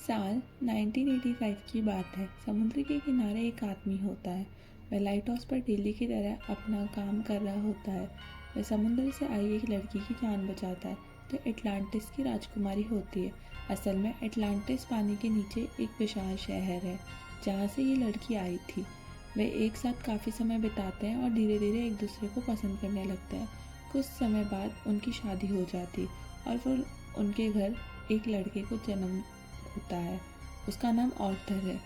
साल 1985 की बात है। समुद्र के किनारे एक आदमी होता है। वह लाइट हाउस पर डेली की तरह अपना काम कर रहा होता है। वह समुद्र से आई एक लड़की की जान बचाता है जो एटलांटिस की राजकुमारी होती है। असल में एटलांटिस पानी के नीचे एक विशाल शहर है जहाँ से ये लड़की आई थी। वे एक साथ काफ़ी समय बिताते हैं और धीरे धीरे एक दूसरे को पसंद करने लगते हैं। कुछ समय बाद उनकी शादी हो जाती और फिर उनके घर एक लड़के को जन्म होता है। उसका नाम ऑर्थर है।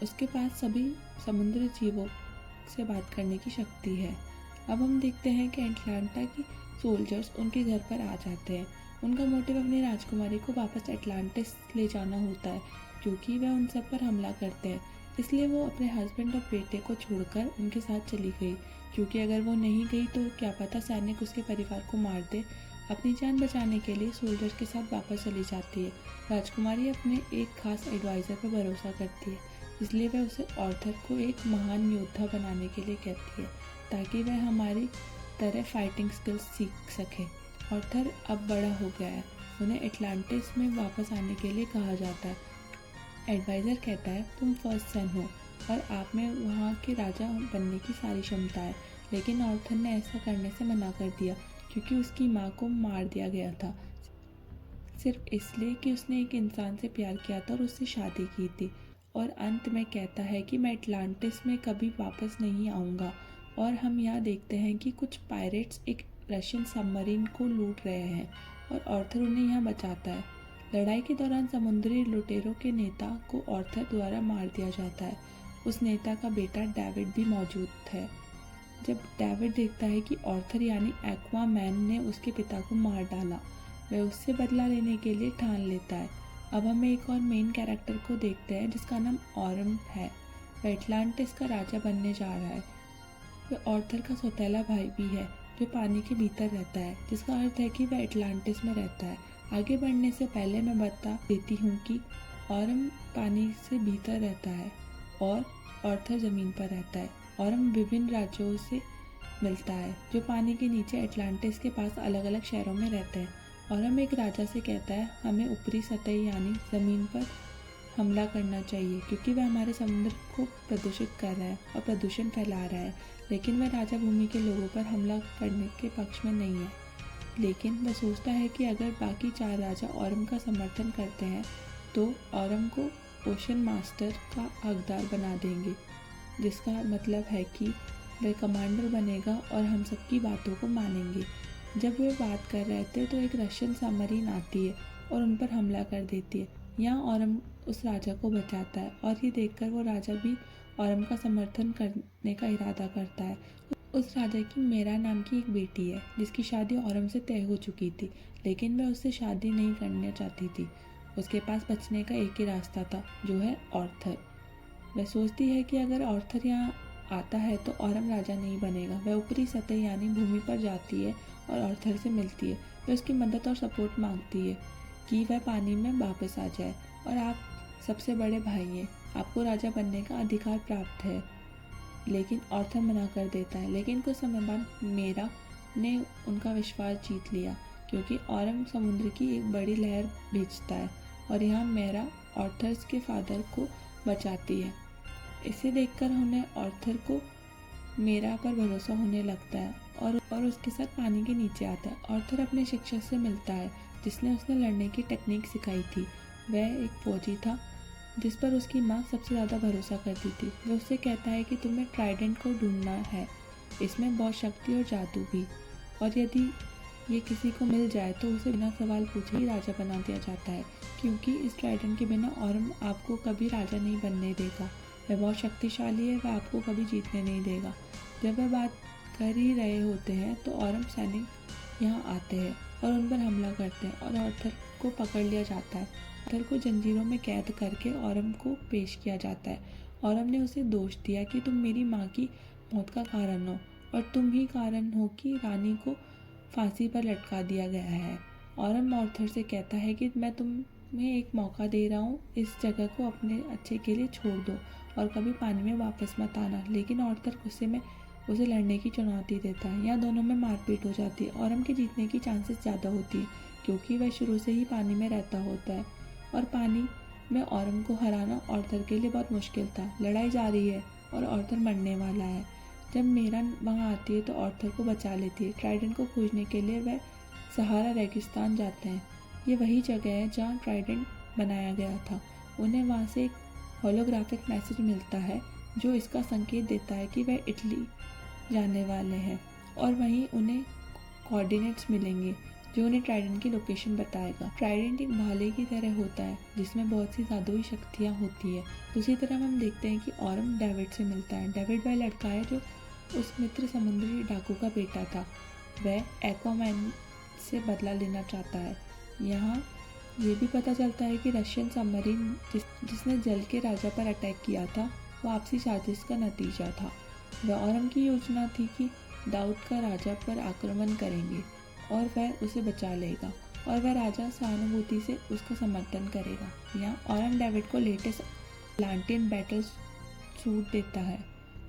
उसके पास सभी समुद्री जीवों से बात करने की शक्ति है। अब हम देखते हैं कि एटलांटा की सोल्जर्स उनके घर पर आ जाते हैं। उनका मोटिव अपनी राजकुमारी को वापस एटलांटिस ले जाना होता है क्योंकि वह उन सब पर हमला करते हैं। इसलिए वो अपने हस्बैंड और बेटे को छोड़कर उनके साथ चली गई, क्योंकि अगर वो नहीं गई तो क्या पता सैनिक उसके परिवार को मार दे। अपनी जान बचाने के लिए सोल्जर्स के साथ वापस चली जाती है। राजकुमारी अपने एक खास एडवाइज़र पर भरोसा करती है, इसलिए वह उसे ऑर्थर को एक महान योद्धा बनाने के लिए कहती है ताकि वह हमारी तरह फाइटिंग स्किल्स सीख सके। ऑर्थर अब बड़ा हो गया है। उन्हें एटलांटिस में वापस आने के लिए कहा जाता है। एडवाइज़र कहता है तुम फर्स्ट सन हो और आप में वहाँ के राजा बनने की सारी क्षमता है, लेकिन ऑर्थर ने ऐसा करने से मना कर दिया क्योंकि उसकी माँ को मार दिया गया था, सिर्फ इसलिए कि उसने एक इंसान से प्यार किया था और उससे शादी की थी। और अंत में कहता है कि मैं एटलांटिस में कभी वापस नहीं आऊँगा। और हम यहाँ देखते हैं कि कुछ पायरेट्स एक रशियन सबमरीन को लूट रहे हैं और ऑर्थर उन्हें यहाँ बचाता है। लड़ाई के दौरान समुद्री लुटेरों के नेता को ऑर्थर द्वारा मार दिया जाता है। उस नेता का बेटा डेविड भी मौजूद है। जब डेविड देखता है कि ऑर्थर यानी एक्वामैन ने उसके पिता को मार डाला, वह उससे बदला लेने के लिए ठान लेता है। अब हम एक और मेन कैरेक्टर को देखते हैं जिसका नाम ऑरम है। वह एटलांटिस का राजा बनने जा रहा है। वह ऑर्थर का सौतेला भाई भी है जो पानी के भीतर रहता है, जिसका अर्थ है कि वह एटलांटिस में रहता है। आगे बढ़ने से पहले मैं बता देती हूँ कि ऑरम पानी से भीतर रहता है और ऑर्थर ज़मीन पर रहता है। ऑरम विभिन्न राज्यों से मिलता है जो पानी के नीचे एटलांटिस के पास अलग अलग शहरों में रहते हैं। ऑरम एक राजा से कहता है हमें ऊपरी सतह यानी ज़मीन पर हमला करना चाहिए क्योंकि वह हमारे समुद्र को प्रदूषित कर रहा है और प्रदूषण फैला रहा है, लेकिन वह राजा भूमि के लोगों पर हमला करने के पक्ष में नहीं है। लेकिन वह सोचता है कि अगर बाकी 4 राजा ऑरम का समर्थन करते हैं तो ऑरम को ओशन मास्टर का हकदार बना देंगे, जिसका मतलब है कि वह कमांडर बनेगा और हम सबकी बातों को मानेंगे। जब वे बात कर रहे थे तो एक रशियन सबमरीन आती है और उन पर हमला कर देती है। यहाँ ऑरम उस राजा को बचाता है और ये देखकर वो राजा भी ऑरम का समर्थन करने का इरादा करता है। उस राजा की मेरा नाम की एक बेटी है जिसकी शादी ऑरम से तय हो चुकी थी, लेकिन वह उससे शादी नहीं करना चाहती थी। उसके पास बचने का एक ही रास्ता था जो है ऑर्थर। वह सोचती है कि अगर ऑर्थर यहाँ आता है तो ऑरम राजा नहीं बनेगा। वह ऊपरी सतह यानी भूमि पर जाती है और ऑर्थर से मिलती है। वह उसकी मदद और सपोर्ट मांगती है कि वह पानी में वापस आ जाए और आप सबसे बड़े भाई हैं, आपको राजा बनने का अधिकार प्राप्त है। लेकिन ऑर्थर मना कर देता है। लेकिन कुछ समय बाद मेरा ने उनका विश्वास जीत लिया क्योंकि ऑरम समुद्र की एक बड़ी लहर भेजता है और यहाँ मेरा ऑर्थर्स के फादर को बचाती है। इसे देखकर उन्हें ऑर्थर को मेरा पर भरोसा होने लगता है और उसके साथ पानी के नीचे आता है। ऑर्थर अपने शिक्षक से मिलता है जिसने उसने लड़ने की टेक्निक सिखाई थी। वह एक फौजी था जिस पर उसकी माँ सबसे ज़्यादा भरोसा करती थी। वह उससे कहता है कि तुम्हें ट्राइडेंट को ढूंढना है, इसमें बहुत शक्ति और जादू भी, और यदि ये किसी को मिल जाए तो उसे बिना सवाल पूछे ही राजा बना दिया जाता है, क्योंकि इस ट्राइडेंट के बिना ऑरम आपको कभी राजा नहीं बनने देगा। वह बहुत शक्तिशाली है, वह आपको कभी जीतने नहीं देगा। जब वह बात कर ही रहे होते हैं तो ऑरम सैनिक यहाँ आते हैं और उन पर हमला करते हैं और ऑर्थर को पकड़ लिया जाता है। ऑर्थर को जंजीरों में कैद करके ऑरम को पेश किया जाता है। ऑरम ने उसे दोष दिया कि तुम मेरी माँ की मौत का कारण हो और तुम ही कारण हो कि रानी को फांसी पर लटका दिया गया है। ऑरम ऑर्थर से कहता है कि मैं तुम्हें एक मौका दे रहा हूँ, इस जगह को अपने अच्छे के लिए छोड़ दो और कभी पानी में वापस मत आना। लेकिन ऑर्थर गुस्से में उसे लड़ने की चुनौती देता है। यहाँ दोनों में मारपीट हो जाती है। ऑरम के जीतने की चांसेस ज़्यादा होती है क्योंकि वह शुरू से ही पानी में रहता होता है और पानी में ऑरम को हराना आर्थर के लिए बहुत मुश्किल था। लड़ाई जारी है और आर्थर मरने वाला है। जब मेरा वहाँ आती है तो आर्थर को बचा लेती है। ट्राइडेंट को खोजने के लिए वह सहारा रेगिस्तान जाते हैं। ये वही जगह है जहाँ ट्राइडेंट बनाया गया था। उन्हें वहाँ से एक होलोग्राफिक मैसेज मिलता है जो इसका संकेत देता है कि वह इटली जाने वाले हैं, और वहीं उन्हें कोऑर्डिनेट्स मिलेंगे जो उन्हें ट्राइडेंट की लोकेशन बताएगा। ट्राइडेंट एक भाले की तरह होता है जिसमें बहुत सी जादुई शक्तियाँ होती है। दूसरी तरफ हम देखते हैं कि ऑरम डेविड से मिलता है। डेविड वह लड़का है जो उस मित्र समुद्री डाकू का बेटा था। वह एक्वामैन से बदला लेना चाहता है। यहाँ ये भी पता चलता है कि रशियन सबमरीन जिसने जल के राजा पर अटैक किया था वो आपसी साजिश का नतीजा था। वह ऑरम की योजना थी कि दाऊद का राजा पर आक्रमण करेंगे और वह उसे बचा लेगा, और वह राजा सहानुभूति से उसका समर्थन करेगा। यहाँ ऑरम डेविड को लेटेस्ट अटलांटियन बैटल सूट देता है।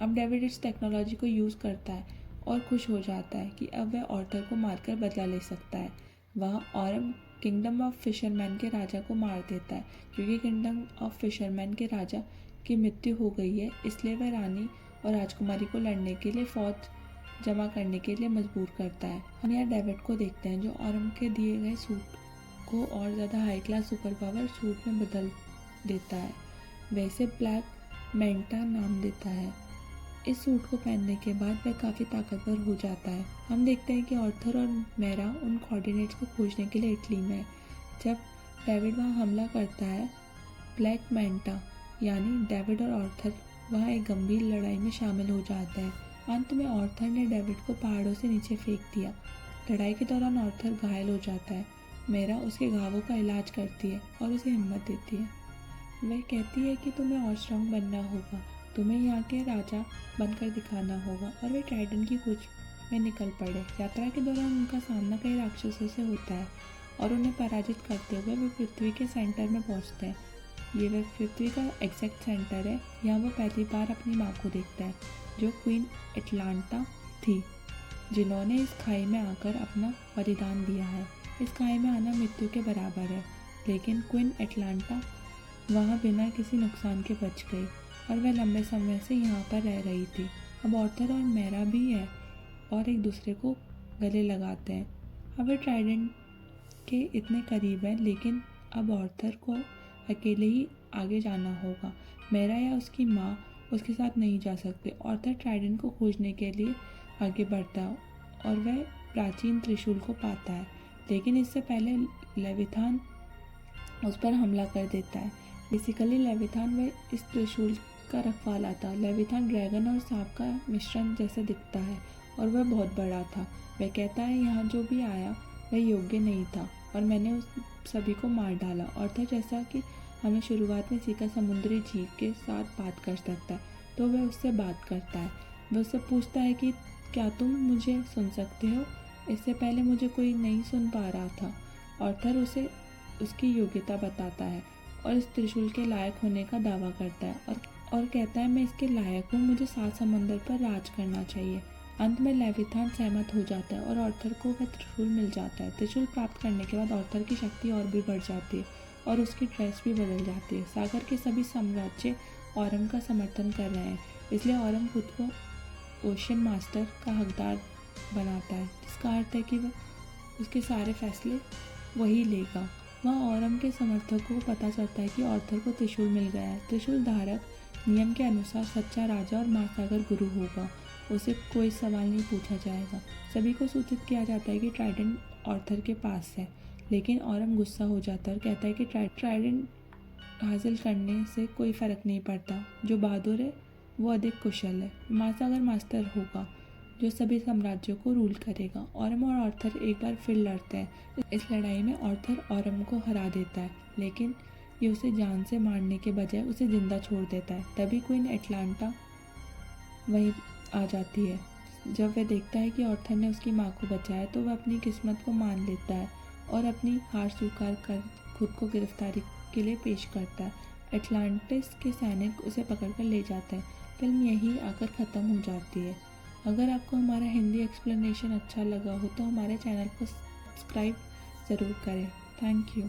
अब डेविड इस टेक्नोलॉजी को यूज़ करता है और खुश हो जाता है कि अब वह आर्थर को मारकर बदला ले सकता है। वहाँ ऑरम किंगडम ऑफ फिशरमैन के राजा को मार देता है। क्योंकि किंगडम ऑफ फिशरमैन के राजा की मृत्यु हो गई है, इसलिए वह रानी और राजकुमारी को लड़ने के लिए फौज जमा करने के लिए मजबूर करता है। हम यहाँ डेविड को देखते हैं जो ऑरम के दिए गए सूट को और ज़्यादा high class super power suit में बदल देता है। वैसे ब्लैक मैंटा नाम देता है। इस सूट को पहनने के बाद वह काफ़ी ताकतवर हो जाता है। हम देखते हैं कि आर्थर और मेरा उन कोऑर्डिनेट्स को खोजने के लिए इटली में है। जब डेविड वहाँ हमला करता है, ब्लैक मैंटा यानी डेविड और आर्थर वहाँ एक गंभीर लड़ाई में शामिल हो जाते हैं। अंत में आर्थर ने डेविड को पहाड़ों से नीचे फेंक दिया। लड़ाई के दौरान आर्थर घायल हो जाता है। मेरा उसके घावों का इलाज करती है और उसे हिम्मत देती है। वह कहती है कि तुम्हें और स्ट्रॉन्ग बनना होगा, तुम्हें यहाँ के राजा बनकर दिखाना होगा, और वे ट्राइडेंट की खोज में निकल पड़े। यात्रा के दौरान उनका सामना कई राक्षसों से होता है और उन्हें पराजित करते हुए वे पृथ्वी के सेंटर में पहुँचते हैं। ये वह पृथ्वी का एग्जैक्ट सेंटर है। यहाँ वो पहली बार अपनी माँ को देखता है जो क्वीन एटलांटा थी, जिन्होंने इस खाई में आकर अपना बलिदान दिया है। इस खाई में आना मृत्यु के बराबर है, लेकिन क्वीन एटलांटा वहाँ बिना किसी नुकसान के बच गई और वह लंबे समय से यहाँ पर रह रही थी। अब आर्थर और मेरा भी है और एक दूसरे को गले लगाते हैं। अब वे ट्राइडेंट के इतने करीब हैं, लेकिन अब आर्थर को अकेले ही आगे जाना होगा। मेरा या उसकी माँ उसके साथ नहीं जा सकते। आर्थर ट्राइडेंट को खोजने के लिए आगे बढ़ता है और वह प्राचीन त्रिशूल को पाता है, लेकिन इससे पहले लेविथान उस पर हमला कर देता है। बेसिकली लेविथान वह इस त्रिशूल का रखवाला था। लेविथान ड्रैगन और सांप का मिश्रण जैसा दिखता है और वह बहुत बड़ा था। वह कहता है यहाँ जो भी आया वह योग्य नहीं था और मैंने उस सभी को मार डाला। आर्थर जैसा कि हमें शुरुआत में सीखा समुद्री जीव के साथ बात कर सकता है, तो वह उससे बात करता है। वह उससे पूछता है कि क्या तुम मुझे सुन सकते हो? इससे पहले मुझे कोई नहीं सुन पा रहा था। आर्थर उसे उसकी योग्यता बताता है और इस त्रिशूल के लायक होने का दावा करता है और कहता है मैं इसके लायक हूँ, मुझे 7 समंदर पर राज करना चाहिए। अंत में लेविथान सहमत हो जाता है और आर्थर को वह त्रिशूल मिल जाता है। त्रिशूल प्राप्त करने के बाद आर्थर की शक्ति और भी बढ़ जाती है और उसकी ड्रेस भी बदल जाती है। सागर के सभी साम्राज्य ऑरम का समर्थन कर रहे हैं, इसलिए ऑरम खुद को ओशन मास्टर का हकदार बनाता है, जिसका अर्थ है कि वह उसके सारे फैसले वही लेगा। वहाँ ऑरम के समर्थकों को पता चलता है कि आर्थर को त्रिशूल मिल गया है। त्रिशूल धारक नियम के अनुसार सच्चा राजा और महासागर गुरु होगा, उसे कोई सवाल नहीं पूछा जाएगा। सभी को सूचित किया जाता है कि ट्राइडेंट आर्थर के पास है, लेकिन ऑरम गुस्सा हो जाता है और कहता है कि ट्राइडेंट हासिल करने से कोई फ़र्क नहीं पड़ता। जो बहादुर है वो अधिक कुशल है। महासागर मास्टर होगा जो सभी साम्राज्यों को रूल करेगा। ऑरम और आर्थर एक बार फिर लड़ते हैं। इस लड़ाई में आर्थर ऑरम को हरा देता है, लेकिन ये उसे जान से मारने के बजाय उसे जिंदा छोड़ देता है। तभी क्वीन एटलांटा वहीं आ जाती है। जब वह देखता है कि आर्थर ने उसकी माँ को बचाया तो वह अपनी किस्मत को मान लेता है और अपनी हार स्वीकार कर खुद को गिरफ्तारी के लिए पेश करता है। एटलांटिस के सैनिक उसे पकड़कर ले जाते हैं। फिल्म यहीं आकर ख़त्म हो जाती है। अगर आपको हमारा हिंदी एक्सप्लेनेशन अच्छा लगा हो तो हमारे चैनल को सब्सक्राइब ज़रूर करें। Thank you.